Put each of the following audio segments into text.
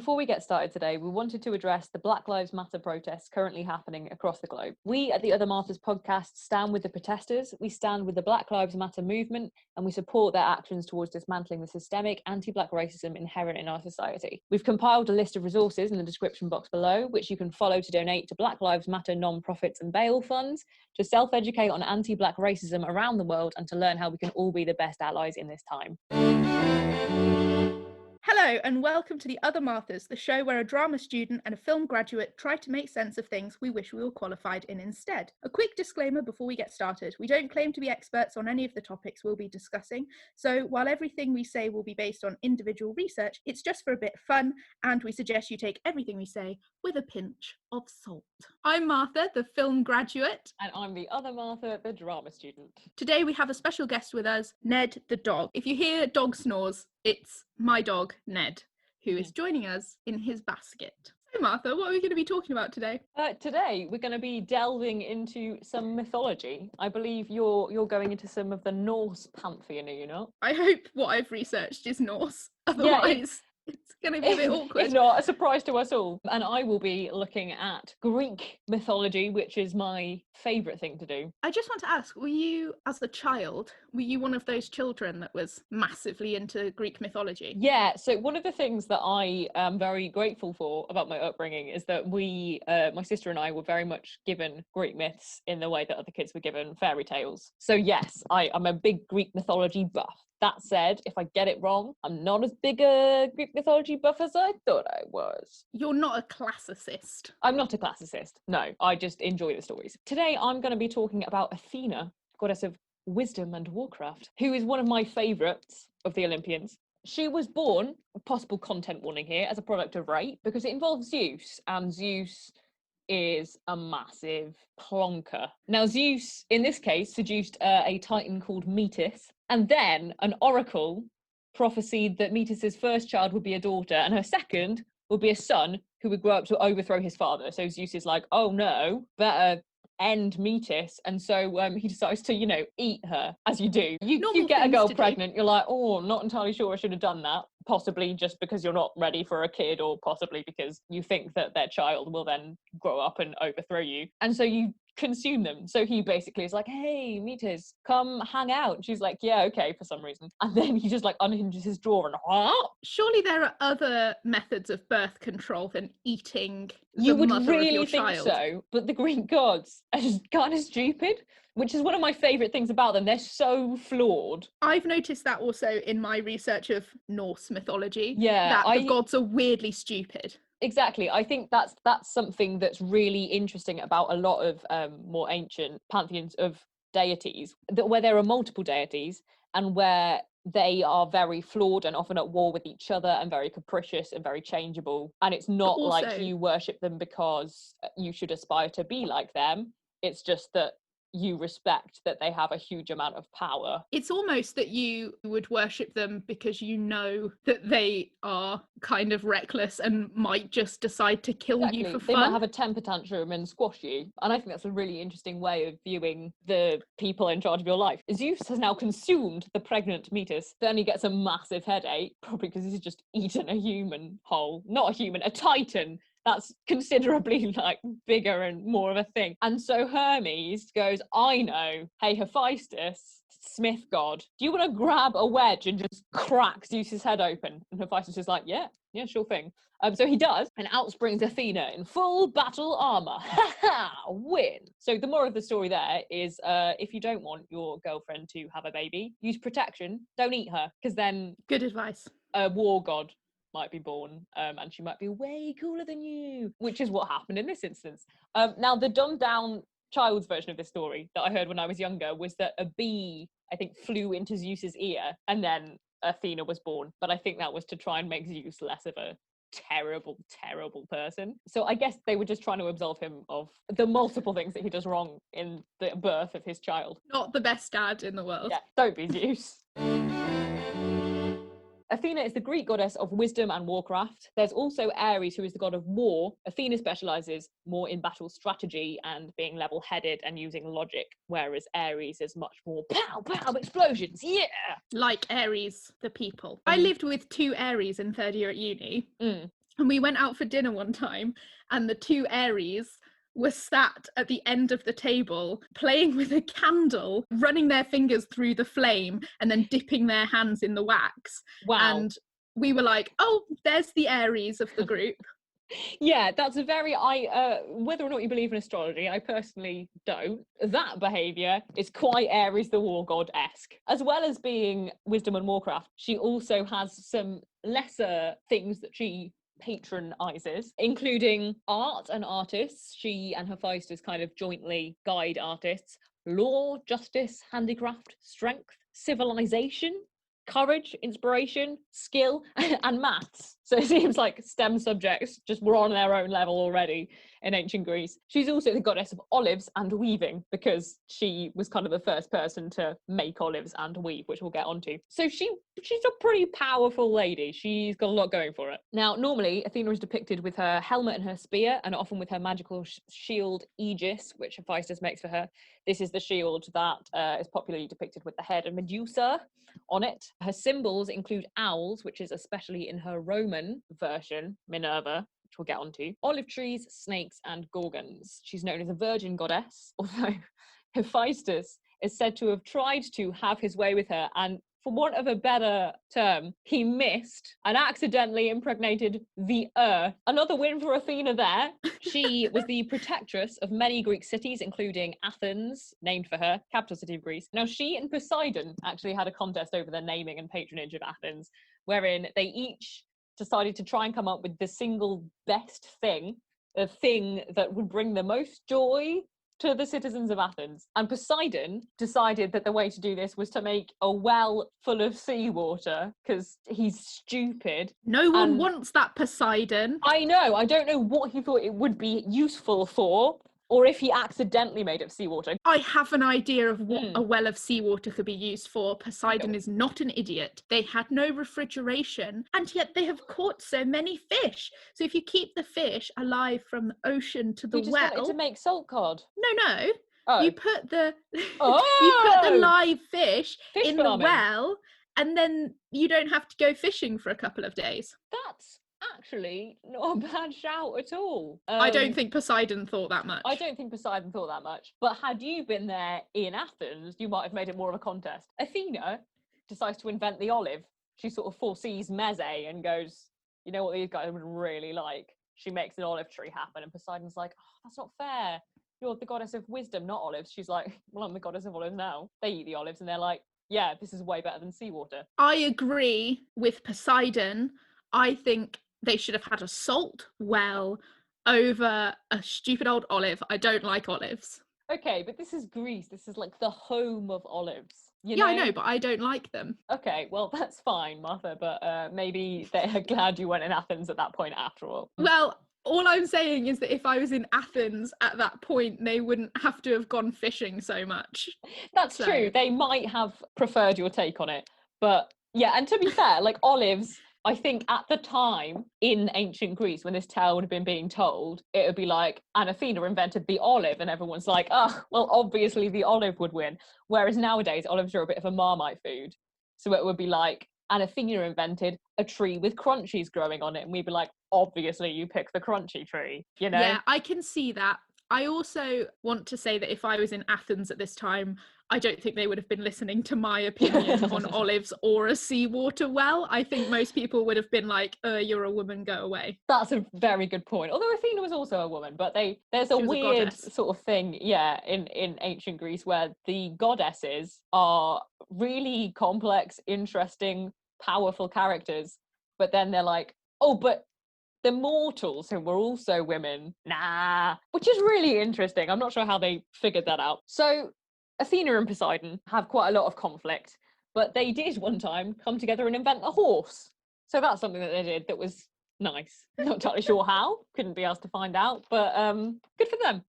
before we get started today, we wanted to address the Black Lives Matter protests currently happening across the globe. We at the Other Martyrs podcast stand with the protesters, we stand with the Black Lives Matter movement, and we support their actions towards dismantling the systemic anti-Black racism inherent in our society. We've compiled a list of resources in the description box below, which you can follow to donate to Black Lives Matter non-profits and bail funds, to self-educate on anti-Black racism around the world, and to learn how we can all be the best allies in this time. Hello and welcome to The Other Martyrs, the show where a drama student and a film graduate try to make sense of things we wish we were qualified in instead. A quick disclaimer before we get started. We don't claim to be experts on any of the topics we'll be discussing, so while everything we say will be based on individual research, it's just for a bit of fun, and we suggest you take everything we say with a pinch of salt. I'm Martha, the film graduate. And I'm the other Martha, the drama student. Today we have a special guest with us, Ned the dog. If you hear dog snores, it's my dog, Ned, who is joining us in his basket. So Martha, what are we going to be talking about today? Today we're going to be delving into some mythology. I believe you're going into some of the Norse pantheon, are you not? I hope what I've researched is Norse. Otherwise, it's going to be a bit awkward. It's not a surprise to us all. And I will be looking at Greek mythology, which is my favourite thing to do. I just want to ask, were you, as a child, were you one of those children that was massively into Greek mythology? Yeah, so one of the things that I am very grateful for about my upbringing is that we, my sister and I, were very much given Greek myths in the way that other kids were given fairy tales. So yes, I'm a big Greek mythology buff. That said, if I get it wrong, I'm not as big a Greek mythology buff as I thought I was. You're not a classicist. I'm not a classicist. No, I just enjoy the stories. Today, I'm going to be talking about Athena, goddess of wisdom and warcraft, who is one of my favourites of the Olympians. She was born, possible content warning here, as a product of rape because it involves Zeus, and Zeus is a massive plonker. Now, Zeus, in this case, seduced a titan called Metis, and then an oracle prophesied that Metis's first child would be a daughter, and her second would be a son who would grow up to overthrow his father. So Zeus is like, oh no, better end Metis, and so he decides to, eat her, as you do. You get a girl pregnant, you're like, oh, not entirely sure I should have done that. Possibly just because you're not ready for a kid, or possibly because you think that their child will then grow up and overthrow you. And so you consume them. So he basically is like, hey, Metis, come hang out. And she's like, yeah, okay, for some reason. And then he just like unhinges his jaw and surely there are other methods of birth control than eating the you would mother really of your think child. So, but the Greek gods are just kind of stupid, which is one of my favourite things about them. They're so flawed. I've noticed that also in my research of Norse mythology. Yeah, that the gods are weirdly stupid. Exactly. I think that's something that's really interesting about a lot of more ancient pantheons of deities, where there are multiple deities and where they are very flawed and often at war with each other and very capricious and very changeable. And it's not also, like you worship them because you should aspire to be like them. It's just that you respect that they have a huge amount of power. It's almost that you would worship them because you know that they are kind of reckless and might just decide to kill you for fun. They might have a temper tantrum and squash you. And I think that's a really interesting way of viewing the people in charge of your life. Zeus has now consumed the pregnant Metis. Then he gets a massive headache, probably because he's just eaten a human whole. Not a human, a titan. That's considerably like bigger and more of a thing. And so Hermes goes, I know, hey Hephaestus, Smith god, do you want to grab a wedge and just crack Zeus's head open? And Hephaestus is like, yeah, sure thing. So he does, and out springs Athena in full battle armour. Ha ha, win. So the moral of the story there is if you don't want your girlfriend to have a baby, use protection, don't eat her, because then... Good advice. A war god might be born, and she might be way cooler than you, which is what happened in this instance. Now, the dumbed down child's version of this story that I heard when I was younger was that a bee, I think, flew into Zeus's ear, and then Athena was born. But I think that was to try and make Zeus less of a terrible, terrible person. So I guess they were just trying to absolve him of the multiple things that he does wrong in the birth of his child. Not the best dad in the world. Yeah, don't be Zeus. Athena is the Greek goddess of wisdom and warcraft. There's also Ares, who is the god of war. Athena specialises more in battle strategy and being level-headed and using logic, whereas Ares is much more pow, pow, explosions, yeah! Like Ares, the people. I lived with two Ares in third year at uni. And we went out for dinner one time, and the two Aries were sat at the end of the table playing with a candle, running their fingers through the flame and then dipping their hands in the wax. Wow. And we were like, oh, there's the Aries of the group. Yeah, that's a very, whether or not you believe in astrology, I personally don't. That behaviour is quite Aries the war god-esque. As well as being wisdom and warcraft, she also has some lesser things that she patronizes, including art and artists. She and Hephaestus kind of jointly guide artists. Law, justice, handicraft, strength, civilization, courage, inspiration, skill, and maths. So it seems like STEM subjects just were on their own level already in ancient Greece. She's also the goddess of olives and weaving, because she was kind of the first person to make olives and weave, which we'll get onto. So she's a pretty powerful lady. She's got a lot going for it. Now, normally, Athena is depicted with her helmet and her spear, and often with her magical shield Aegis, which Hephaestus makes for her. This is the shield that is popularly depicted with the head of Medusa on it. Her symbols include owls, which is especially in her Roman version, Minerva, which we'll get onto, olive trees, snakes, and gorgons. She's known as a virgin goddess, although Hephaestus is said to have tried to have his way with her, and for want of a better term, he missed and accidentally impregnated the earth. Another win for Athena there. She was the protectress of many Greek cities, including Athens, named for her, capital city of Greece. Now, she and Poseidon actually had a contest over the naming and patronage of Athens, wherein they each decided to try and come up with the single best thing, the thing that would bring the most joy to the citizens of Athens. And Poseidon decided that the way to do this was to make a well full of seawater, because he's stupid. No one wants that, Poseidon. I know, I don't know what he thought it would be useful for, or if he accidentally made it seawater. I have an idea of what a well of seawater could be used for. Poseidon is not an idiot. They had no refrigeration, and yet they have caught so many fish. So if you keep the fish alive from the ocean to the you just well, want it to make salt cod. No. Oh. You put the Oh. you put the live fish in farming. the well, and then you don't have to go fishing for a couple of days. That's actually not a bad shout at all. I don't think Poseidon thought that much. I don't think Poseidon thought that much. But had you been there in Athens, you might have made it more of a contest. Athena decides to invent the olive. She sort of foresees Meze and goes, you know what these guys would really like? She makes an olive tree happen, and Poseidon's like, oh, that's not fair. You're the goddess of wisdom, not olives. She's like, well, I'm the goddess of olives now. They eat the olives, and they're like, yeah, this is way better than seawater. I agree with Poseidon. I think they should have had a salt well over a stupid old olive. I don't like olives. Okay, but this is Greece. This is like the home of olives. You Yeah, know? I know, but I don't like them. Okay, well, that's fine, Martha, but maybe they're glad you weren't in Athens at that point after all. Well, all I'm saying is that if I was in Athens at that point, they wouldn't have to have gone fishing so much. That's true. They might have preferred your take on it. But yeah, and to be fair, like olives, I think at the time in ancient Greece, when this tale would have been being told, it would be like, and Athena invented the olive, and everyone's like, oh, well, obviously the olive would win. Whereas nowadays, olives are a bit of a Marmite food. So it would be like, and Athena invented a tree with crunchies growing on it, and we'd be like, obviously you pick the crunchy tree, you know? Yeah, I can see that. I also want to say that if I was in Athens at this time, I don't think they would have been listening to my opinion on olives or a seawater well. I think most people would have been like, you're a woman, go away. That's a very good point. Although Athena was also a woman, but there's a weird sort of thing, yeah, in ancient Greece where the goddesses are really complex, interesting, powerful characters, but then they're like, oh, but the mortals who were also women, nah, which is really interesting. I'm not sure how they figured that out. So Athena and Poseidon have quite a lot of conflict, but they did one time come together and invent a horse. So that's something that they did that was nice. Not entirely sure how, couldn't be asked to find out, but good for them.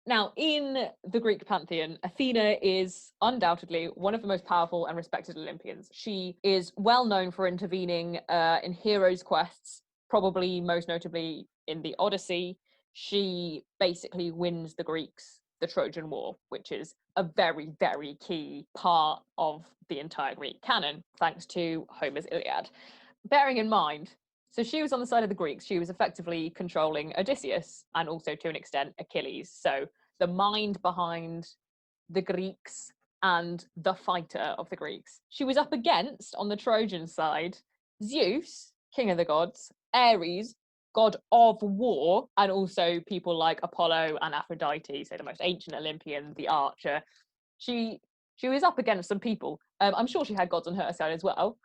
Now, in the Greek pantheon, Athena is undoubtedly one of the most powerful and respected Olympians. She is well known for intervening in heroes' quests, probably most notably in the Odyssey. She basically wins the Greeks the Trojan War, which is a very, very key part of the entire Greek canon, thanks to Homer's Iliad. bearing in mind, so she was on the side of the Greeks. She was effectively controlling Odysseus and also, to an extent, Achilles. So the mind behind the Greeks and the fighter of the Greeks. She was up against, on the Trojan side, Zeus, king of the gods, Ares, god of war, and also people like Apollo and Aphrodite, so the most ancient Olympian, the archer. She was up against some people. I'm sure she had gods on her side as well,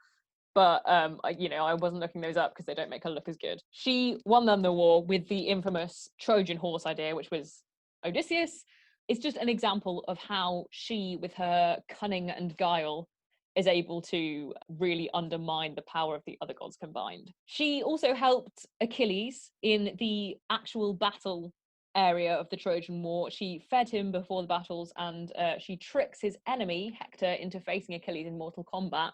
but I wasn't looking those up because they don't make her look as good. She won them the war with the infamous Trojan horse idea, which was Odysseus. It's just an example of how she, with her cunning and guile, is able to really undermine the power of the other gods combined. She also helped Achilles in the actual battle area of the Trojan War. She fed him before the battles, and she tricks his enemy, Hector, into facing Achilles in mortal combat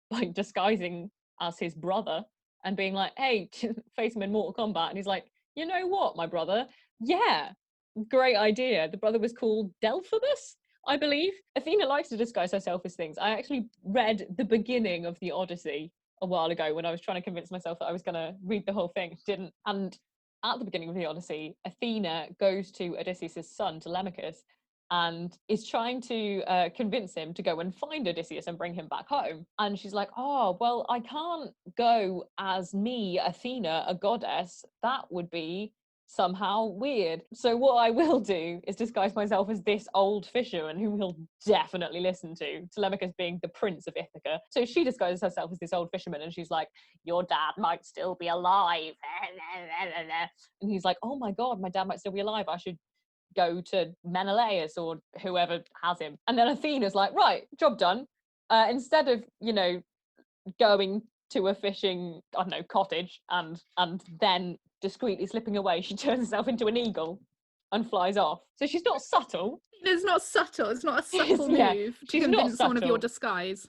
by disguising as his brother and being like, hey, face him in mortal combat. And he's like, you know what, my brother? Yeah, great idea. The brother was called Delphabus, I believe. Athena likes to disguise herself as things. I actually read the beginning of the Odyssey a while ago when I was trying to convince myself that I was going to read the whole thing. Didn't. And at the beginning of the Odyssey, Athena goes to Odysseus' son, Telemachus, and is trying to convince him to go and find Odysseus and bring him back home. And she's like, oh, well, I can't go as me, Athena, a goddess. That would be somehow weird. So what I will do is disguise myself as this old fisherman who he'll definitely listen to, Telemachus being the prince of Ithaca. So she disguises herself as this old fisherman and she's like, your dad might still be alive. And he's like, oh my God, my dad might still be alive. I should go to Menelaus or whoever has him. And then Athena's like, right, job done. Instead of, going to a fishing, I don't know, cottage and then discreetly slipping away, she turns herself into an eagle and flies off. So she's not subtle. It's not subtle. It's not a subtle move to convince someone of your disguise.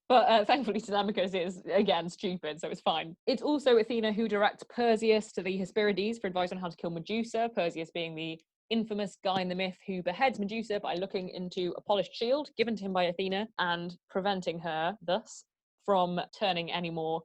But thankfully Telemachus is, again, stupid, so it's fine. It's also Athena who directs Perseus to the Hesperides for advice on how to kill Medusa, Perseus being the infamous guy in the myth who beheads Medusa by looking into a polished shield given to him by Athena and preventing her, thus, from turning any more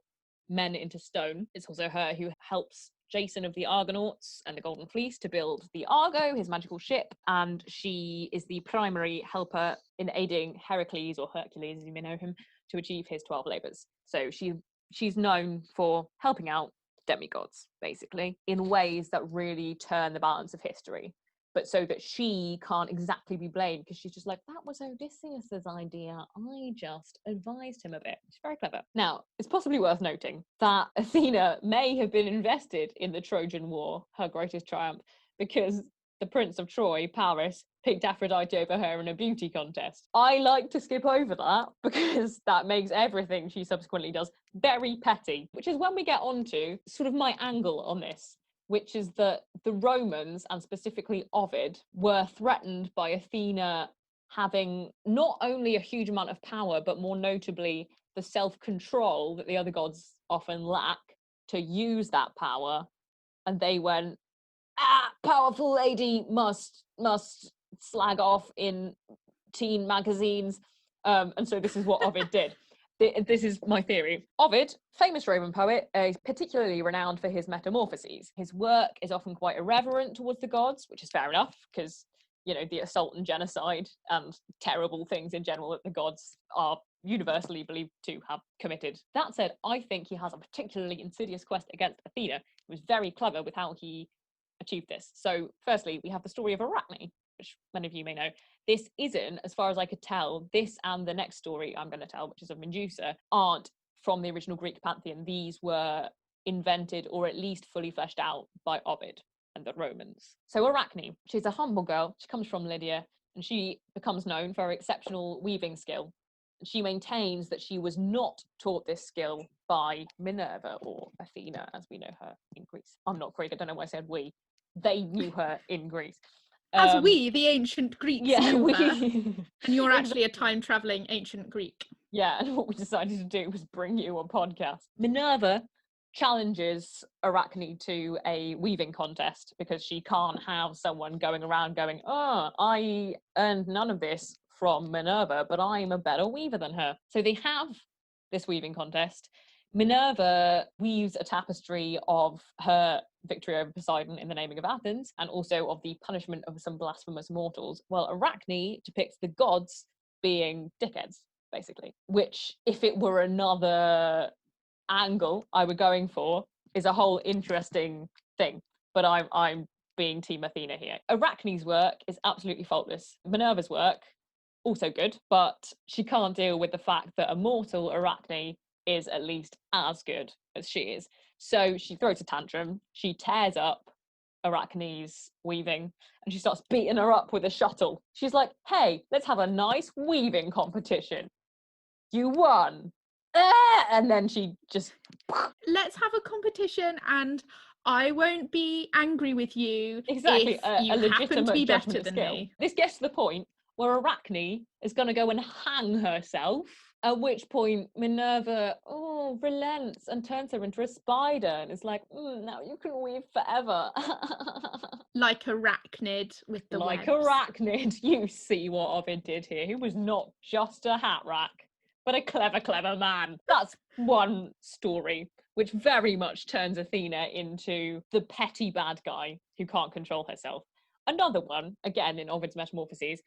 men into stone. It's also her who helps Jason of the Argonauts and the Golden Fleece to build the Argo, his magical ship, and she is the primary helper in aiding Heracles, or Hercules as you may know him, to achieve his 12 labours. So she's known for helping out demigods, basically, in ways that really turn the balance of history, but so that she can't exactly be blamed, because she's just like, that was Odysseus's idea. I just advised him of it. She's very clever. Now, it's possibly worth noting that Athena may have been invested in the Trojan War, her greatest triumph, because the Prince of Troy, Paris, picked Aphrodite over her in a beauty contest. I like to skip over that because that makes everything she subsequently does very petty, which is when we get on to sort of my angle on this, which is that the Romans, and specifically Ovid, were threatened by Athena having not only a huge amount of power, but more notably the self-control that the other gods often lack to use that power. And they went, powerful lady must slag off in teen magazines. And so this is what Ovid did. This is my theory. Ovid, famous Roman poet, is particularly renowned for his metamorphoses. His work is often quite irreverent towards the gods, which is fair enough, because, the assault and genocide and terrible things in general that the gods are universally believed to have committed. That said, I think he has a particularly insidious quest against Athena. He was very clever with how he achieved this. So, firstly, we have the story of Arachne, which many of you may know. This isn't, as far as I could tell, this and the next story I'm going to tell, which is of Medusa, aren't from the original Greek pantheon. These were invented, or at least fully fleshed out, by Ovid and the Romans. So Arachne, she's a humble girl. She comes from Lydia, and she becomes known for her exceptional weaving skill. She maintains that she was not taught this skill by Minerva, or Athena, as we know her in Greece. I'm not Greek, I don't know why I said we. They knew her in Greece. As we, the ancient Greeks, knew her. And you're actually a time-travelling ancient Greek. Yeah, and what we decided to do was bring you a podcast. Minerva challenges Arachne to a weaving contest because she can't have someone going around going, oh, I earned none of this from Minerva, but I'm a better weaver than her. So they have this weaving contest. Minerva weaves a tapestry of her victory over Poseidon in the naming of Athens, and also of the punishment of some blasphemous mortals, while Arachne depicts the gods being dickheads, basically, which, if it were another angle I were going for, is a whole interesting thing. But I'm being Team Athena here. Arachne's work is absolutely faultless. Minerva's work, also good, but she can't deal with the fact that a mortal Arachne is at least as good as she is. So she throws a tantrum, she tears up Arachne's weaving, and she starts beating her up with a shuttle. She's like, hey, let's have a nice weaving competition. You won. And then she just... Let's have a competition and I won't be angry with you exactly, if you happen to be better than skill. me. This gets to the point where Arachne is going to go and hang herself, at which point Minerva relents and turns her into a spider and is like, now you can weave forever. Like Arachnid with the like webs. Arachnid. You see what Ovid did here. He was not just a hat rack, but a clever man. That's one story which very much turns Athena into the petty bad guy who can't control herself. Another one, again in Ovid's Metamorphoses,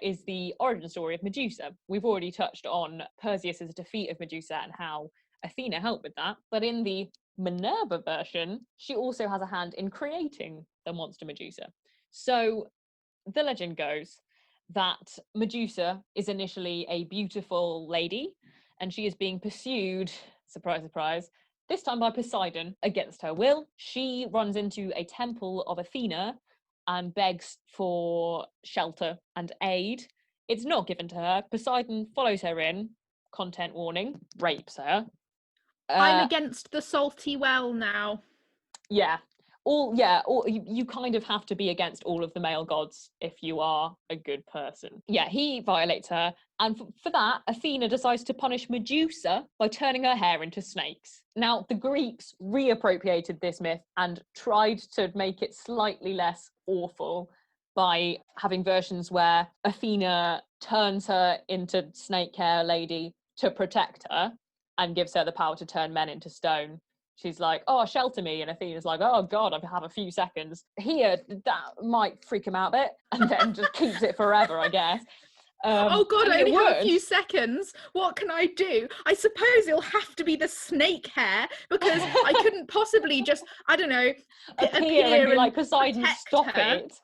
is the origin story of Medusa. We've already touched on Perseus' defeat of Medusa and how Athena helped with that, but in the Minerva version, she also has a hand in creating the monster Medusa. So the legend goes that Medusa is initially a beautiful lady, and she is being pursued, surprise, surprise, this time by Poseidon against her will. She runs into a temple of Athena and begs for shelter and aid. It's not given to her. Poseidon follows her in, content warning, rapes her. I'm against the salty well now. Yeah. You kind of have to be against all of the male gods if you are a good person. Yeah, he violates her, and for that, Athena decides to punish Medusa by turning her hair into snakes. Now, the Greeks reappropriated this myth and tried to make it slightly less awful by having versions where Athena turns her into snake hair lady to protect her and gives her the power to turn men into stone. She's like, oh, shelter me. And Athena's like, oh, God, I have a few seconds. Here, that might freak him out a bit. And then just keeps it forever, I guess. Oh, God, I only have a few seconds. What can I do? I suppose it'll have to be the snake hair because I couldn't possibly just, I don't know, appear and be like, Poseidon, stop it.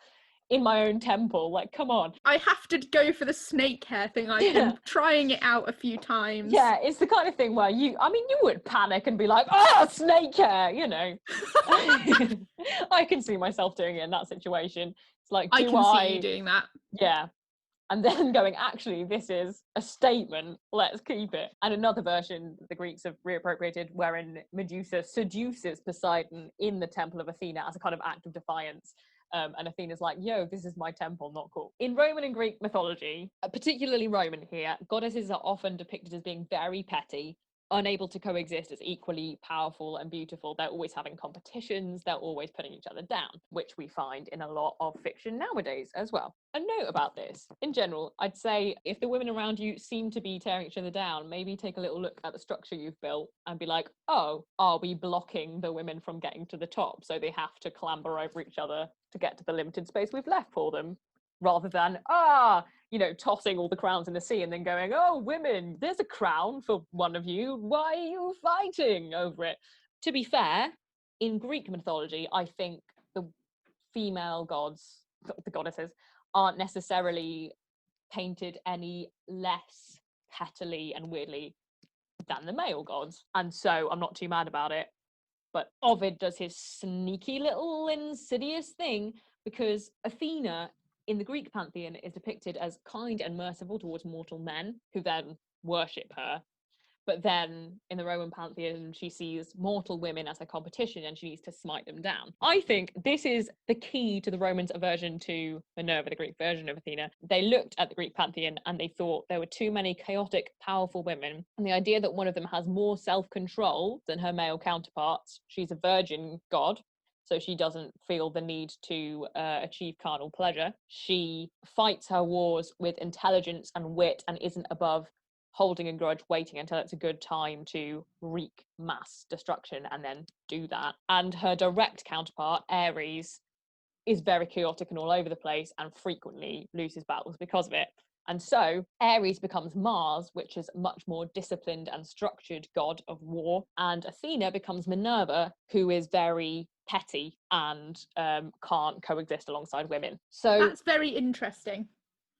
In my own temple, like, come on. I have to go for the snake hair thing. I've been trying it out a few times. Yeah, it's the kind of thing where you would panic and be like, oh, snake hair, you know. I can see myself doing it in that situation. It's like, I can see you doing that. Yeah. And then going, actually, this is a statement, let's keep it. And another version the Greeks have reappropriated, wherein Medusa seduces Poseidon in the temple of Athena as a kind of act of defiance. And Athena's like, yo, this is my temple, not cool. In Roman and Greek mythology, particularly Roman here, goddesses are often depicted as being very petty, unable to coexist as equally powerful and beautiful. They're always having competitions, they're always putting each other down, which we find in a lot of fiction nowadays as well. A note about this, in general, I'd say if the women around you seem to be tearing each other down, maybe take a little look at the structure you've built and be like, oh, are we blocking the women from getting to the top so they have to clamber over each other to get to the limited space we've left for them? Rather than, tossing all the crowns in the sea and then going, oh, women, there's a crown for one of you. Why are you fighting over it? To be fair, in Greek mythology, I think the female gods, the goddesses, aren't necessarily painted any less pettily and weirdly than the male gods. And so I'm not too mad about it. But Ovid does his sneaky little insidious thing because Athena in the Greek pantheon is depicted as kind and merciful towards mortal men who then worship her. But then in the Roman pantheon, she sees mortal women as her competition and she needs to smite them down. I think this is the key to the Romans' aversion to Minerva, the Greek version of Athena. They looked at the Greek pantheon and they thought there were too many chaotic, powerful women. And the idea that one of them has more self-control than her male counterparts, she's a virgin god, so she doesn't feel the need to achieve carnal pleasure. She fights her wars with intelligence and wit and isn't above holding a grudge, waiting until it's a good time to wreak mass destruction and then do that. And her direct counterpart, Ares, is very chaotic and all over the place and frequently loses battles because of it. And so Ares becomes Mars, which is a much more disciplined and structured god of war. And Athena becomes Minerva, who is very petty and can't coexist alongside women. So that's very interesting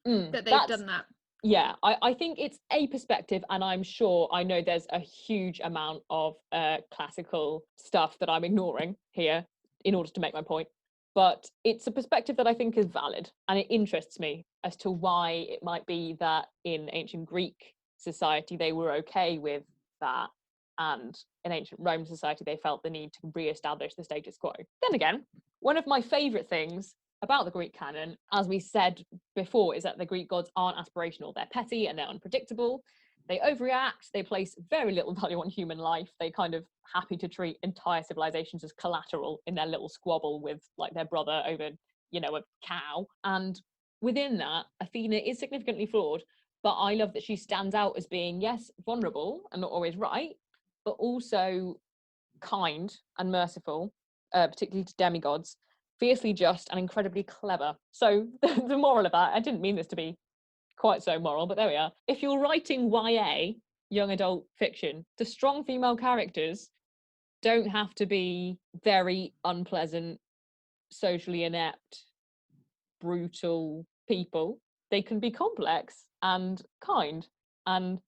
that they've done that. Yeah, I think it's a perspective, and I know there's a huge amount of classical stuff that I'm ignoring here in order to make my point. But it's a perspective that I think is valid, and it interests me as to why it might be that in ancient Greek society they were okay with that, and in ancient Roman society they felt the need to re-establish the status quo. Then again, one of my favourite things about the Greek canon, as we said before, is that the Greek gods aren't aspirational. They're petty and they're unpredictable. They overreact. They place very little value on human life. They kind of happy to treat entire civilizations as collateral in their little squabble with like their brother over, a cow. And within that, Athena is significantly flawed, but I love that she stands out as being, yes, vulnerable and not always right, but also kind and merciful, particularly to demigods, fiercely just and incredibly clever. So the moral of that, I didn't mean this to be quite so moral, but there we are. If you're writing YA, young adult fiction, the strong female characters don't have to be very unpleasant, socially inept, brutal people. They can be complex and kind, and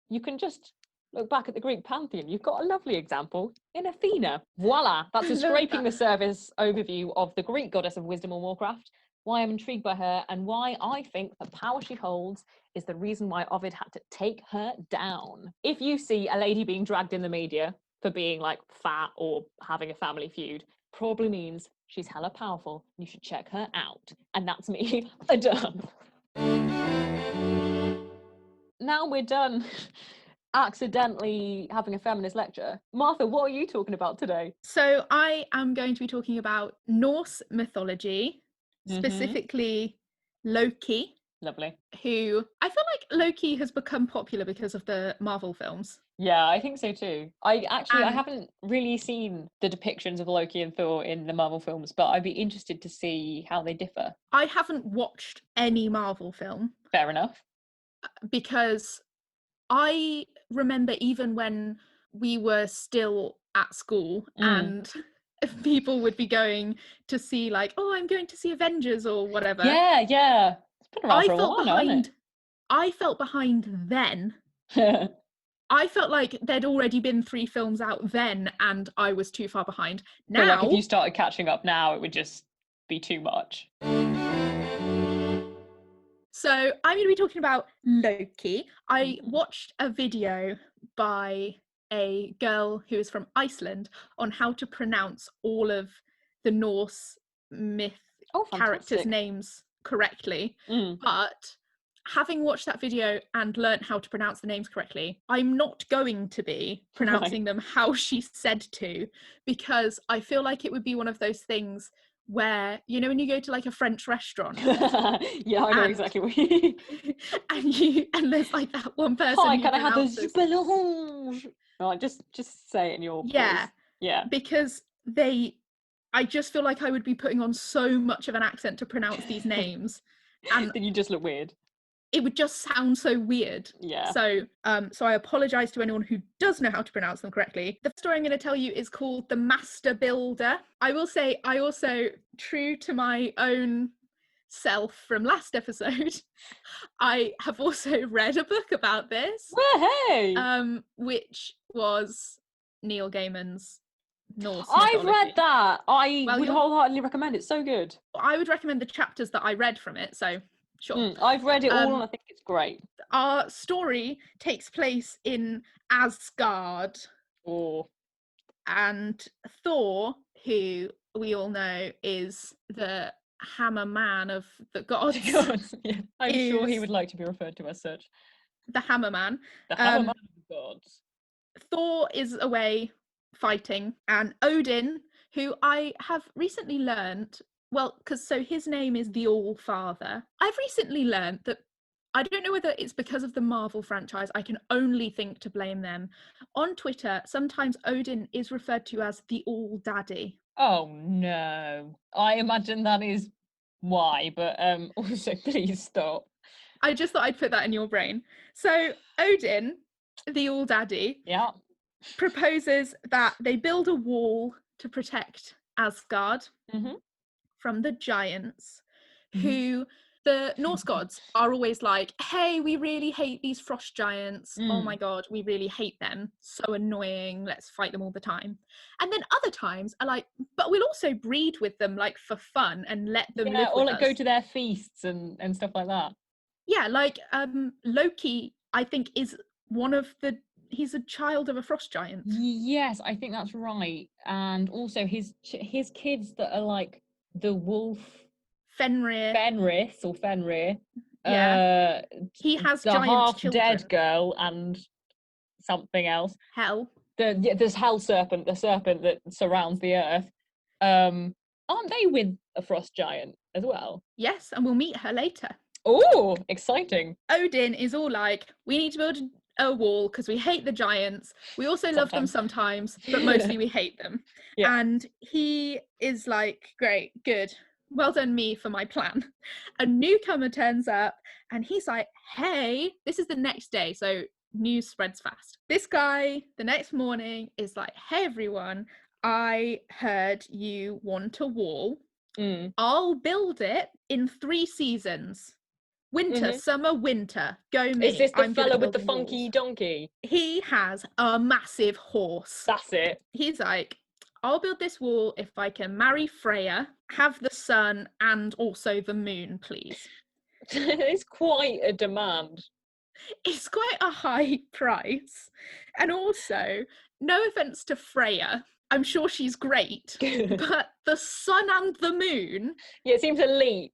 you can just look back at the Greek pantheon. You've got a lovely example in Athena. Voila, that's a scraping the surface overview of the Greek goddess of wisdom and warcraft, why I'm intrigued by her, and why I think the power she holds is the reason why Ovid had to take her down. If you see a lady being dragged in the media for being like fat or having a family feud, probably means she's hella powerful. You should check her out. And that's me, done. Now we're done accidentally having a feminist lecture. Martha, what are you talking about today? So I am going to be talking about Norse mythology, specifically Loki. Lovely. Who I feel like Loki has become popular because of the Marvel films. Yeah, I think so too. I haven't really seen the depictions of Loki and Thor in the Marvel films, but I'd be interested to see how they differ. I haven't watched any Marvel film. Fair enough. Because I remember even when we were still at school and people would be going to see like, oh, I'm going to see Avengers or whatever. Yeah. It's been around for a while now, hasn't it? I felt behind then. I felt like there'd already been 3 films out then and I was too far behind. Now, like if you started catching up now, it would just be too much. So I'm going to be talking about Loki. I watched a video by a girl who is from Iceland on how to pronounce all of the Norse myth characters' names correctly. But having watched that video and learnt how to pronounce the names correctly, I'm not going to be pronouncing them how she said to, because I feel like it would be one of those things where, you know, when you go to like a French restaurant. Yeah, I know exactly what you and there's like that one person. Hi, can I have a soup l'orange? Oh, just say it in your voice. Yeah. Because I just feel like I would be putting on so much of an accent to pronounce these names, and then you just look weird. It would just sound so weird. Yeah. So I apologise to anyone who does know how to pronounce them correctly. The story I'm going to tell you is called The Master Builder. I will say I also, true to my own self from last episode, I have also read a book about this. Well, hey! Which was Neil Gaiman's Norse I've mythology. read that. I would wholeheartedly recommend it. It's so good. I would recommend the chapters that I read from it, so sure. I've read it all and I think it's great. Our story takes place in Asgard. And Thor, who we all know is the hammer man of the gods. Yeah. I'm sure he would like to be referred to as such. The hammer man. The hammer man of the gods. Thor is away fighting, and Odin, who I have recently learned, well, because so his name is the All-Father. I've recently learned that I don't know whether it's because of the Marvel franchise. I can only think to blame them. On Twitter, sometimes Odin is referred to as the All Daddy. Oh no. I imagine that is why, but also please stop. I just thought I'd put that in your brain. So Odin, the All Daddy, Yeah. proposes that they build a wall to protect Asgard Mhm. from the giants, Mhm. who the Norse gods are always like, hey, we really hate these frost giants. Oh my god, we really hate them. So annoying. Let's fight them all the time. And then other times are like, but we'll also breed with them like for fun and let them live or with like us. go to their feasts and stuff like that. Yeah, like Loki, I think, is one of the he's a child of a frost giant. Yes, I think that's right. And also his kids that are like the wolf Fenrir. Fenrir. Yeah. He has the giant half children. dead girl and something else. Hell. There's hell serpent, the serpent that surrounds the earth. Aren't they with a frost giant as well? Yes, and we'll meet her later. Oh, exciting. Odin is all like, we need to build a wall because we hate the giants. We also love them sometimes, but mostly we hate them. Yeah. And he is like, great, good. Well done me for my plan. A newcomer turns up and he's like, hey, this is the next day. So news spreads fast. This guy, the next morning, is like, hey, everyone, I heard you want a wall. I'll build it in 3 seasons. Winter, summer, winter. Go me. Is this the fella with the building funky walls. donkey? He has a massive horse. That's it. He's like, I'll build this wall if I can marry Freya, have the sun, and also the moon, please. It's quite a demand. It's quite a high price. And also, no offense to Freya, I'm sure she's great, but the sun and the moon. Yeah, it seems a leap.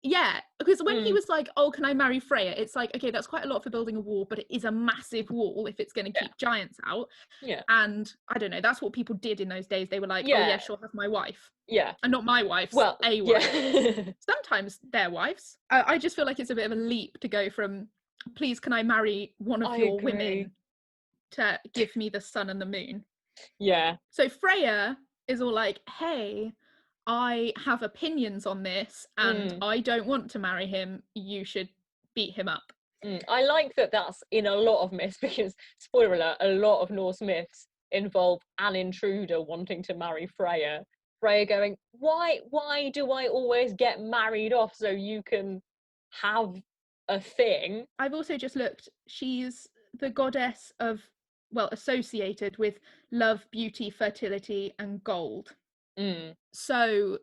Yeah, because when he was like, oh, can I marry Freya? It's like, okay, that's quite a lot for building a wall, but it is a massive wall if it's going to keep giants out. Yeah. And I don't know, that's what people did in those days. They were like, oh yeah, sure, have my wife. Yeah. And not my wife, well, a wife. Sometimes their wives. I just feel like it's a bit of a leap to go from, please, can I marry one of your women, to give me the sun and the moon. Yeah. So Freya is all like, hey, I have opinions on this and I don't want to marry him. You should beat him up. I like that that's in a lot of myths because, spoiler alert, a lot of Norse myths involve an intruder wanting to marry Freya. Freya going, why do I always get married off so you can have a thing? I've also just looked. She's the goddess of, well, associated with love, beauty, fertility, and gold. So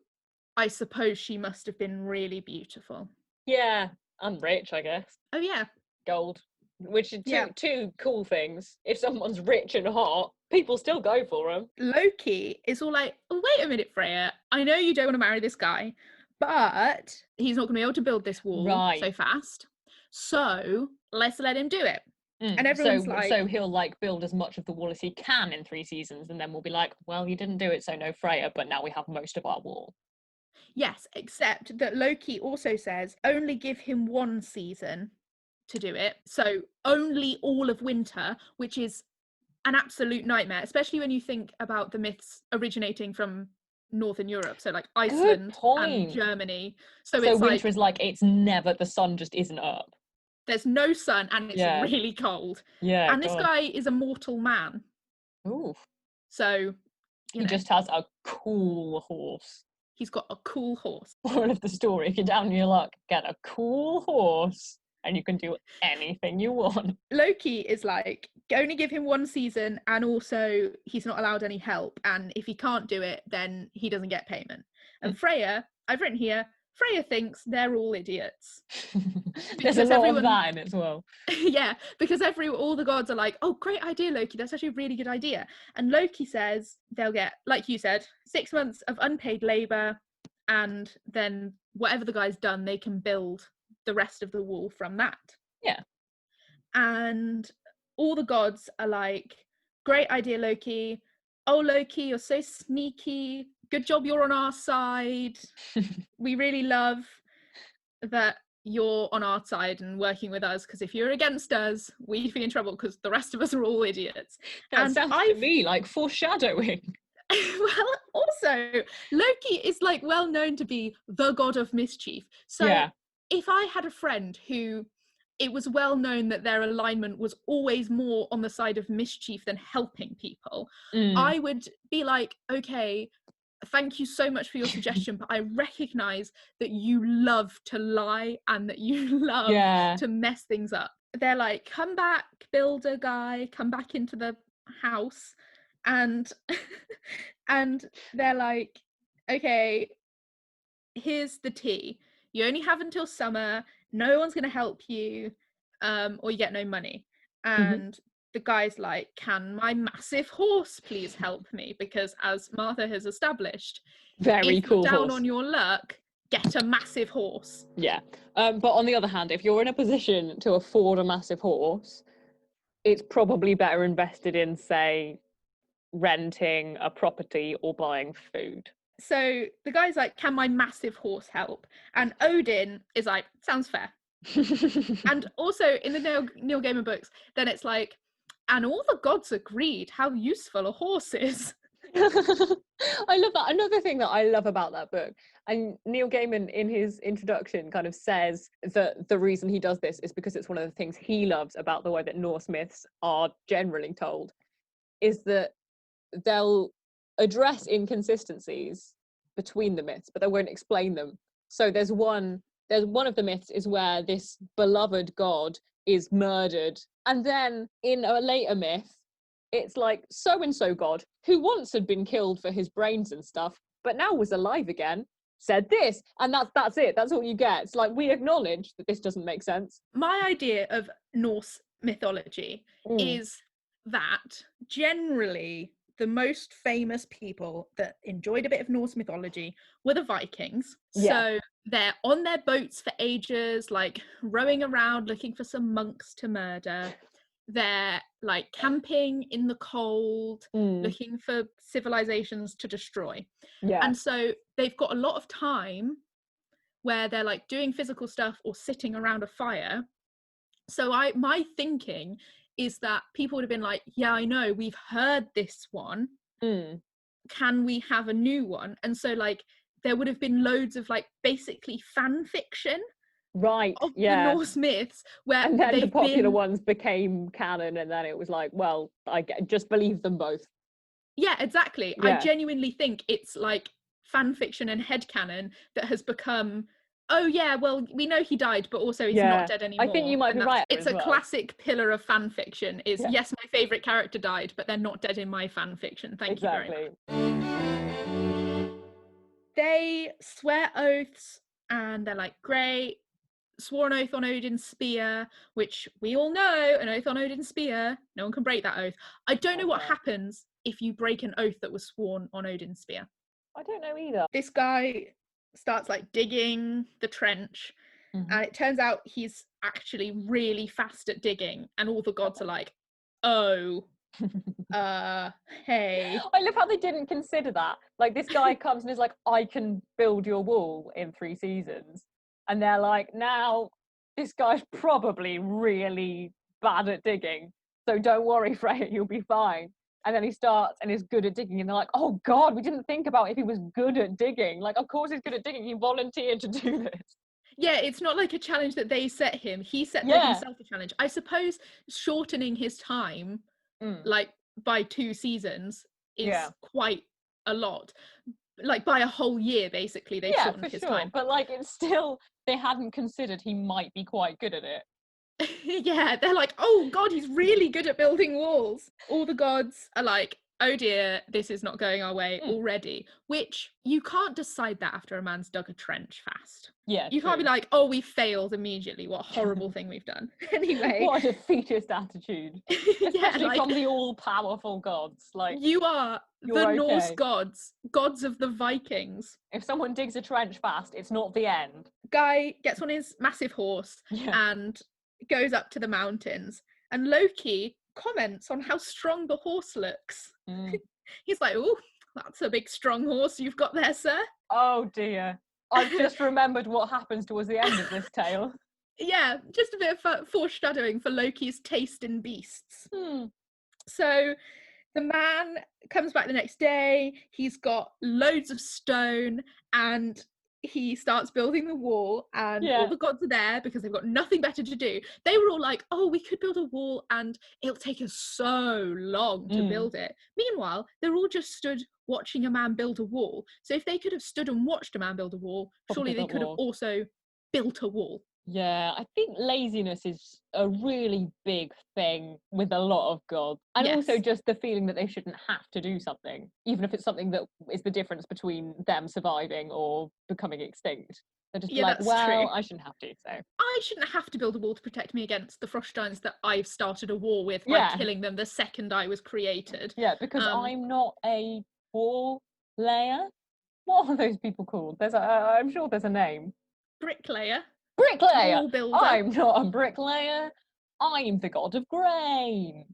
I suppose she must have been really beautiful. Yeah, and rich, I guess. Oh yeah. Gold. Which are two cool things. If someone's rich and hot, people still go for them. Loki is all like, oh, wait a minute, Freya. I know you don't want to marry this guy, but he's not going to be able to build this wall so fast. So let's let him do it. And everyone's so he'll like build as much of the wall as he can in 3 seasons, and then we'll be like, well, you didn't do it, so no Freya, but now we have most of our wall. Yes, except that Loki also says only give him 1 season to do it. So only all of winter, which is an absolute nightmare, especially when you think about the myths originating from Northern Europe, so like Iceland and Germany. So it's winter is like, it's never, the sun just isn't up. There's no sun and it's really cold. Yeah. And this guy is a mortal man. Ooh. So he just has a cool horse. He's got a cool horse. Moral of the story, if you're down on your luck, get a cool horse and you can do anything you want. Loki is like, only give him 1 season, and also he's not allowed any help, and if he can't do it, then he doesn't get payment. And Freya, I've written here, Freya thinks they're all idiots. There's a lot of that in it as well. Yeah, because all the gods are like, oh, great idea, Loki, that's actually a really good idea. And Loki says they'll get, like you said, 6 months of unpaid labour, and then whatever the guy's done, they can build the rest of the wall from that. Yeah. And all the gods are like, great idea, Loki. Oh, Loki, you're so sneaky. Good job you're on our side. We really love that you're on our side and working with us, because if you're against us, we'd be in trouble because the rest of us are all idiots. That And sounds to me like foreshadowing. well, also, Loki is like well known to be the god of mischief. So Yeah. if I had a friend who it was well known that their alignment was always more on the side of mischief than helping people, I would be like, okay, thank you so much for your suggestion, but I recognize that you love to lie and that you love to mess things up. They're like, come back, builder guy, come back into the house. And and they're like, okay, here's the tea. You only have until summer. No one's going to help you, or you get no money. And the guy's like, can my massive horse please help me? Because as Martha has established, Very if cool you're down horse. on your luck, get a massive horse. Yeah. But on the other hand, if you're in a position to afford a massive horse, it's probably better invested in, say, renting a property or buying food. So the guy's like, can my massive horse help? And Odin is like, sounds fair. And also in the Neil Gaiman books, then it's like, and all the gods agreed how useful a horse is. I love that. Another thing that I love about that book, and Neil Gaiman in his introduction kind of says that the reason he does this is because it's one of the things he loves about the way that Norse myths are generally told, is that they'll address inconsistencies between the myths, but they won't explain them. So there's one of the myths is where this beloved god is murdered, and then in a later myth it's like so-and-so god who once had been killed for his brains and stuff but now was alive again said this, and that's it. That's all you get. It's like, we acknowledge that this doesn't make sense. My idea of Norse mythology is that generally the most famous people that enjoyed a bit of Norse mythology were the Vikings. So they're on their boats for ages, like rowing around looking for some monks to murder. They're like camping in the cold, looking for civilizations to destroy. And so they've got a lot of time where they're like doing physical stuff or sitting around a fire. So my thinking is that people would have been like, yeah, I know, we've heard this one. Can we have a new one? And so like there would have been loads of like basically fan fiction of the Norse myths, where and then the popular ones became canon, and then it was like, well, just believe them both. Yeah, exactly. I genuinely think it's like fan fiction and headcanon that has become, oh yeah, well, we know he died, but also he's not dead anymore. I think you might be right. It's a classic pillar of fan fiction is, yes, my favourite character died, but they're not dead in my fan fiction. Thank you very much. They swear oaths, and they're like, great, swore an oath on Odin's spear, which we all know, an oath on Odin's spear, no one can break that oath. I don't know what happens if you break an oath that was sworn on Odin's spear. I don't know either. This guy starts like digging the trench, and it turns out he's actually really fast at digging, and all the gods are like, oh, hey. I love how they didn't consider that. Like, this guy comes and is like, I can build your wall in 3 seasons. And they're like, now, this guy's probably really bad at digging, so don't worry, Freya, you'll be fine. And then he starts and is good at digging, and they're like, oh God, we didn't think about if he was good at digging. Like, of course he's good at digging, he volunteered to do this. Yeah, it's not like a challenge that they set him. He set himself a challenge. I suppose shortening his time, like, by 2 seasons is quite a lot. Like, by a whole year, basically, they shortened his time. But, like, it's still, they hadn't considered he might be quite good at it. Yeah, they're like, oh God, he's really good at building walls. All the gods are like, oh dear, this is not going our way already. Which, you can't decide that after a man's dug a trench fast. Yeah, you can't be like, oh, we failed immediately, what a horrible thing we've done. Anyway, what a defeatist attitude. Especially like, from the all-powerful gods. Like, you are the Norse gods of the Vikings. If someone digs a trench fast, it's not the end. Guy gets on his massive horse and goes up to the mountains, and Loki comments on how strong the horse looks. He's like, oh, that's a big strong horse you've got there, sir. Oh dear, I've just remembered what happens towards the end of this tale. Yeah, just a bit of foreshadowing for Loki's taste in beasts. Hmm. So the man comes back the next day, he's got loads of stone, and he starts building the wall, and all Yeah. the gods are there because they've got nothing better to do. They were all like, oh, we could build a wall and it'll take us so long to build it. Meanwhile, they're all just stood watching a man build a wall. So if they could have stood and watched a man build a wall, surely they could have also built a wall. Yeah, I think laziness is a really big thing with a lot of gods. And also Yes. just the feeling that they shouldn't have to do something, even if it's something that is the difference between them surviving or becoming extinct. They're just Yeah, like, that's well, true. I shouldn't have to, so. I shouldn't have to build a wall to protect me against the frost giants that I've started a war with by Yeah. killing them the second I was created. Yeah, because I'm not a wall layer. What are those people called? I'm sure there's a name. Bricklayer. Bricklayer! Wall builder. I'm not a bricklayer. I'm the god of grain.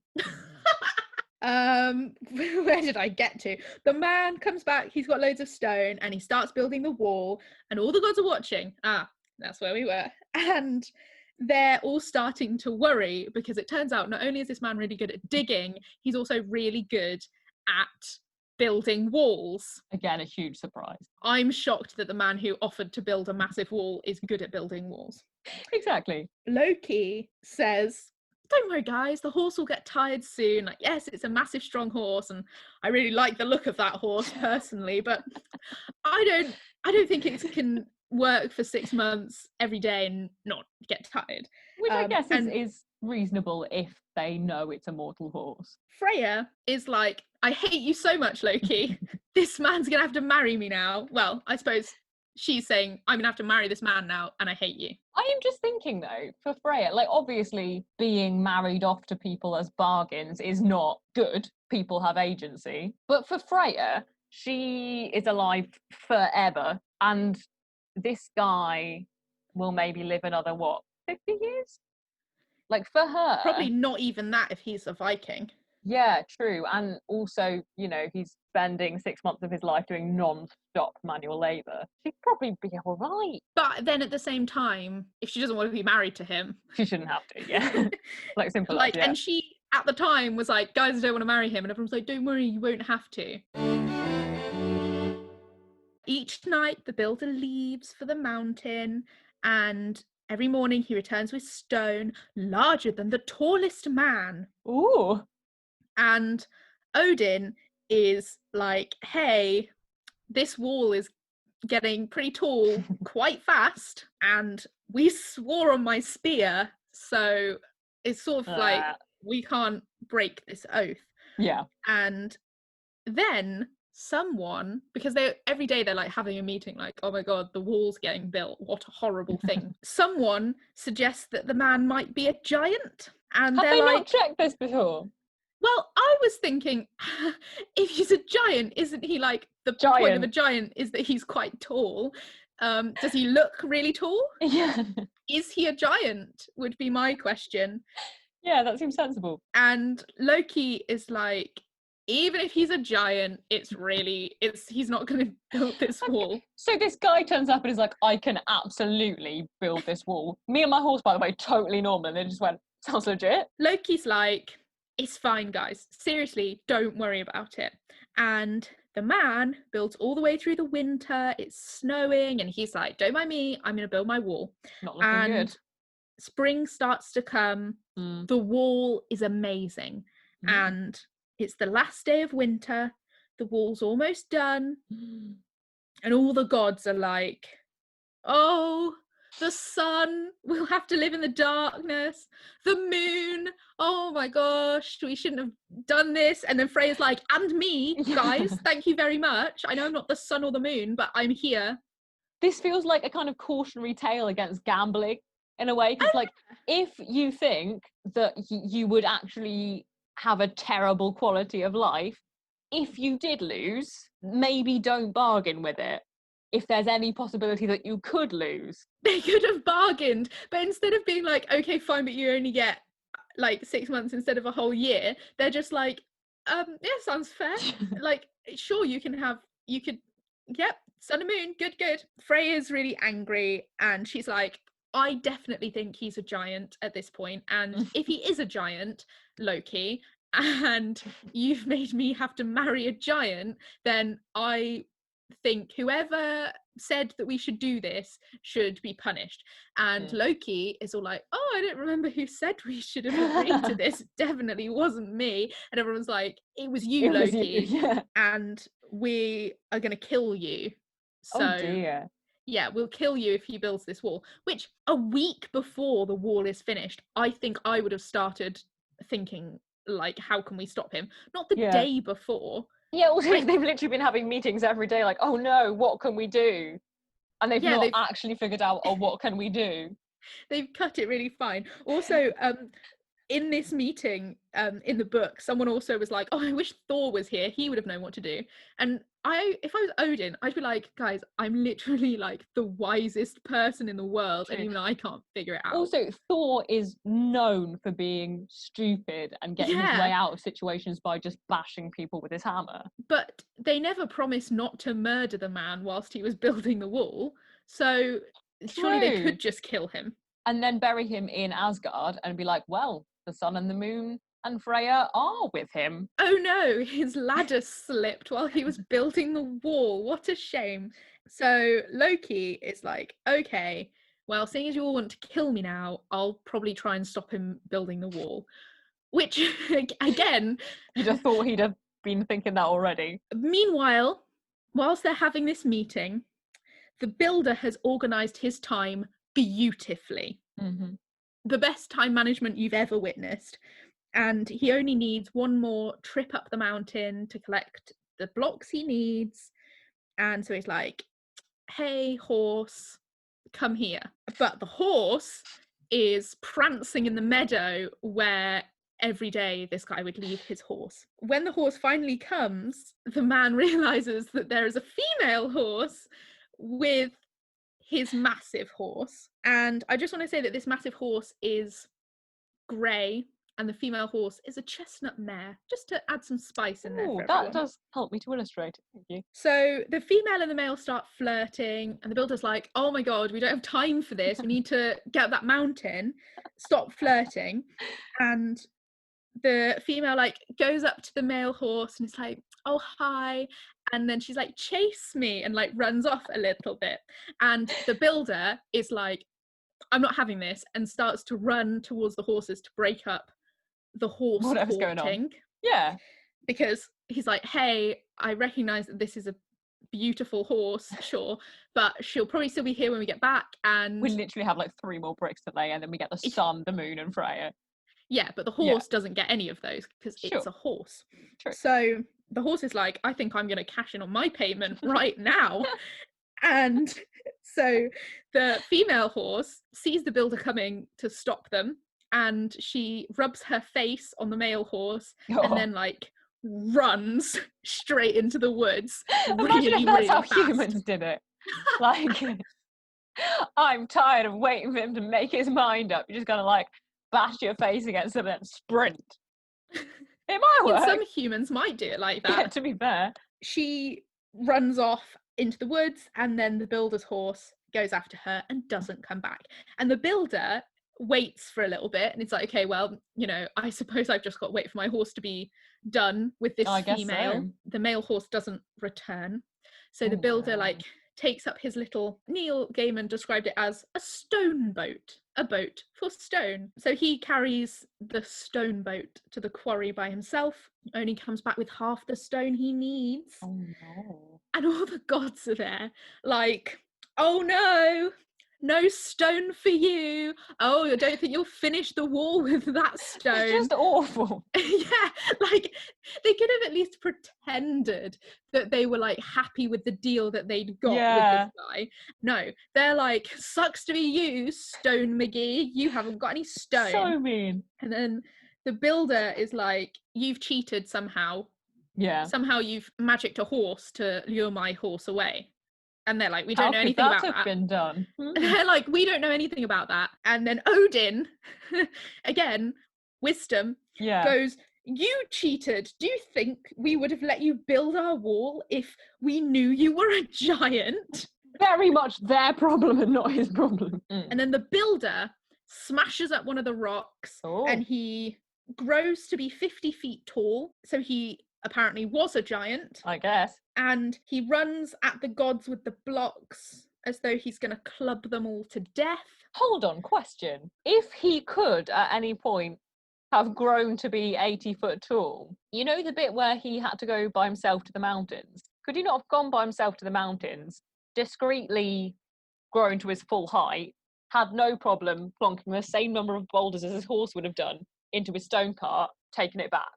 Where did I get to? The man comes back, he's got loads of stone, and he starts building the wall, and all the gods are watching. Ah, that's where we were. And they're all starting to worry because it turns out not only is this man really good at digging, he's also really good at building walls. Again, a huge surprise. I'm shocked that the man who offered to build a massive wall is good at building walls. Exactly. Loki says, don't worry guys, the horse will get tired soon. Like, yes, it's a massive strong horse and I really like the look of that horse personally, but I don't think it can work for 6 months every day and not get tired. Which I guess is reasonable if they know it's a mortal horse. Freya is like, I hate you so much, Loki. This man's gonna have to marry me now. Well, I suppose she's saying, I'm gonna have to marry this man now and I hate you. I am just thinking though, for Freya, like obviously being married off to people as bargains is not good. People have agency. But for Freya, she is alive forever. And this guy will maybe live another, 50 years? Like for her. Probably not even that if he's a Viking. Yeah, true. And also, he's spending 6 months of his life doing non-stop manual labour. She'd probably be all right. But then at the same time, if she doesn't want to be married to him, she shouldn't have to, yeah. Like simple like, as, yeah. And she, at the time, was like, guys, I don't want to marry him. And everyone's like, don't worry, you won't have to. Each night, the builder leaves for the mountain, and every morning he returns with stone larger than the tallest man. Ooh. And Odin is like, hey, this wall is getting pretty tall quite fast, and we swore on my spear, so it's sort of like, we can't break this oath. Yeah. And then someone, because every day they're like having a meeting, like, oh my god, the wall's getting built, what a horrible thing. Someone suggests that the man might be a giant, and have they're they like, not checked this before? Well, I was thinking, if he's a giant, isn't he like, the point of a giant is that he's quite tall? Does he look really tall? Yeah. Is he a giant, would be my question. Yeah, that seems sensible. And Loki is like, even if he's a giant, he's not going to build this wall. So this guy turns up and is like, I can absolutely build this wall. Me and my horse, by the way, totally normal. And they just went, sounds legit. Loki's like, it's fine, guys. Seriously, don't worry about it. And the man builds all the way through the winter. It's snowing, and he's like, don't mind me, I'm going to build my wall. Not looking good. Spring starts to come. The wall is amazing. And it's the last day of winter. The wall's almost done. And all the gods are like, oh, the sun will have to live in the darkness. The moon, oh my gosh, we shouldn't have done this. And then Freya's like, and me, guys, thank you very much. I know I'm not the sun or the moon, but I'm here. This feels like a kind of cautionary tale against gambling in a way. Because like, if you think that you would actually have a terrible quality of life, if you did lose, maybe don't bargain with it. If there's any possibility that you could lose. They could have bargained, but instead of being like, okay, fine, but you only get like 6 months instead of a whole year, they're just like, yeah, sounds fair. Like, sure, yep, sun and moon, good. Freya's really angry, and she's like, I definitely think he's a giant at this point, and if he is a giant, Loki, and you've made me have to marry a giant, then I think whoever said that we should do this should be punished. And Loki is all like, oh, I don't remember who said we should have agreed to this. It definitely wasn't me. And everyone's like, it was you, Loki. Yeah. And we are going to kill you. So, oh dear. yeah, we'll kill you if he builds this wall. Which, a week before the wall is finished, I think I would have started thinking, like, how can we stop him? Not the day before. Yeah, also they've literally been having meetings every day, like, oh no, what can we do? And they've not actually figured out, oh, what can we do? They've cut it really fine. Also, in this meeting, in the book, someone also was like, oh, I wish Thor was here. He would have known what to do. And if I was Odin, I'd be like, guys, I'm literally like the wisest person in the world, and even I can't figure it out. Also, Thor is known for being stupid and getting his way out of situations by just bashing people with his hammer. But they never promised not to murder the man whilst he was building the wall. So surely they could just kill him. And then bury him in Asgard and be like, well, the sun and the moon and Freya are with him. Oh no, his ladder slipped while he was building the wall. What a shame. So Loki is like, okay, well, seeing as you all want to kill me now, I'll probably try and stop him building the wall. Which, again... You'd have thought he'd have been thinking that already. Meanwhile, whilst they're having this meeting, the builder has organised his time beautifully. The best time management you've ever witnessed. And he only needs one more trip up the mountain to collect the blocks he needs. And so he's like, hey, horse, come here. But the horse is prancing in the meadow where every day this guy would leave his horse. When the horse finally comes, the man realises that there is a female horse with his massive horse. And I just want to say that this massive horse is grey and the female horse is a chestnut mare, just to add some spice in there for everyone. That does help me to illustrate it, thank you. So the female and the male start flirting and the builder's like, oh my god, we don't have time for this, we need to get up that mountain, stop flirting. And the female like goes up to the male horse and is like, oh hi, and then she's like, chase me, and like runs off a little bit. And the builder is like, I'm not having this, and starts to run towards the horses to break up the horse whatever's going on. Yeah, because he's like, hey, I recognize that this is a beautiful horse, sure, but she'll probably still be here when we get back, and we literally have like 3 more bricks to lay, and then we get the sun, the moon, and Freya. Yeah, but the horse doesn't get any of those because it's a horse. True. So the horse is like, I think I'm going to cash in on my payment right now. And so the female horse sees the builder coming to stop them, and she rubs her face on the male horse and then like runs straight into the woods. Imagine if that's how fast. humans did it. Like, I'm tired of waiting for him to make his mind up. You're just gonna like bash your face against them and sprint. It might work. Some humans might do it like that. Yeah, to be fair. She runs off into the woods, and then the builder's horse goes after her and doesn't come back. And the builder waits for a little bit, and it's like, okay, well, you know, I suppose I've just got to wait for my horse to be done with this female. So. The male horse doesn't return. So the builder like takes up his little, Neil Gaiman described it as a stone boat, a boat for stone. So he carries the stone boat to the quarry by himself, only comes back with half the stone he needs. Oh no. And all the gods are there, like, oh no, no stone for you. Oh, I don't think you'll finish the wall with that stone. It's just awful. Yeah, like, they could have at least pretended that they were, like, happy with the deal that they'd got with this guy. No, they're like, sucks to be you, Stone McGee. You haven't got any stone. So mean. And then the builder is like, you've cheated somehow. Yeah. Somehow you've magicked a horse to lure my horse away. And they're like, we don't know anything about that. How could that have been done? They're like, we don't know anything about that. And then Odin, again, wisdom, goes, you cheated. Do you think we would have let you build our wall if we knew you were a giant? very much their problem and not his problem. And then the builder smashes up one of the rocks and he grows to be 50 feet tall. So he apparently was a giant. I guess. And he runs at the gods with the blocks as though he's going to club them all to death. Hold on, question. If he could at any point have grown to be 80 foot tall, you know the bit where he had to go by himself to the mountains? Could he not have gone by himself to the mountains, discreetly grown to his full height, had no problem plonking the same number of boulders as his horse would have done into his stone cart, taking it back?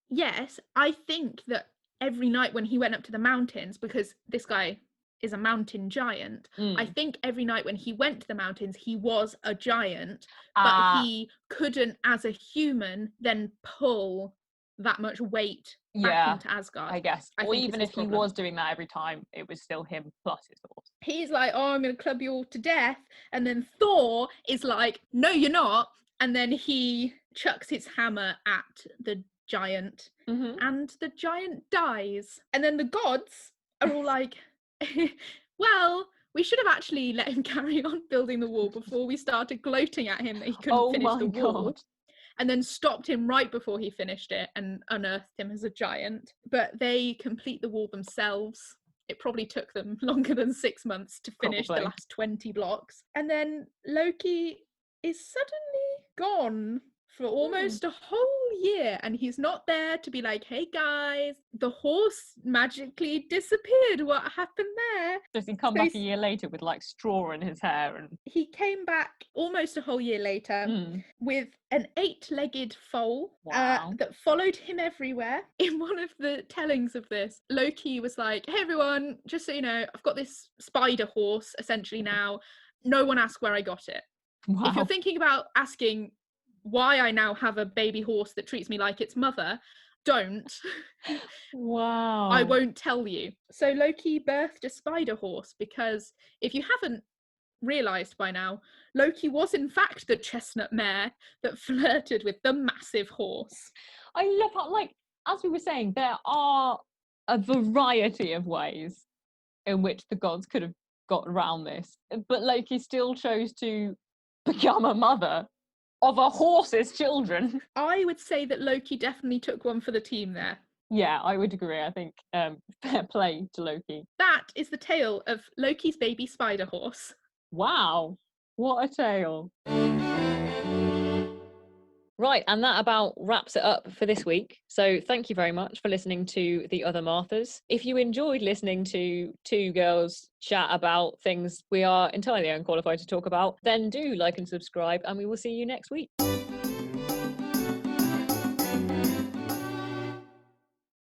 Yes, I think that every night when he went up to the mountains, because this guy is a mountain giant, I think every night when he went to the mountains, he was a giant, but he couldn't, as a human, then pull that much weight back into Asgard. I guess. Or even if he was doing that every time, it was still him plus his horse. He's like, oh, I'm going to club you all to death. And then Thor is like, no, you're not. And then he chucks his hammer at the giant and the giant dies. And then the gods are all like, well, we should have actually let him carry on building the wall before we started gloating at him that he couldn't finish the wall. And then stopped him right before he finished it and unearthed him as a giant. But they complete the wall themselves. It probably took them longer than 6 months to finish the last 20 blocks. And then Loki is suddenly gone for almost a whole year, and he's not there to be like, hey guys, the horse magically disappeared, what happened there? Does he come back a year later with like straw in his hair? And he came back almost a whole year later with an 8-legged foal that followed him everywhere. In one of the tellings of this, Loki was like, hey everyone, just so you know, I've got this spider horse essentially now, no one ask where I got it. If you're thinking about asking why I now have a baby horse that treats me like its mother, don't. Wow. I won't tell you. So Loki birthed a spider horse because, if you haven't realised by now, Loki was in fact the chestnut mare that flirted with the massive horse. I love how, like, as we were saying, there are a variety of ways in which the gods could have got around this, but Loki still chose to become a mother of a horse's children. I would say that Loki definitely took one for the team there. Yeah, I would agree. I think fair play to Loki. That is the tale of Loki's baby spider horse. Wow, what a tale. Right, and that about wraps it up for this week. So thank you very much for listening to The Other Marthas. If you enjoyed listening to two girls chat about things we are entirely unqualified to talk about, then do like and subscribe, and we will see you next week.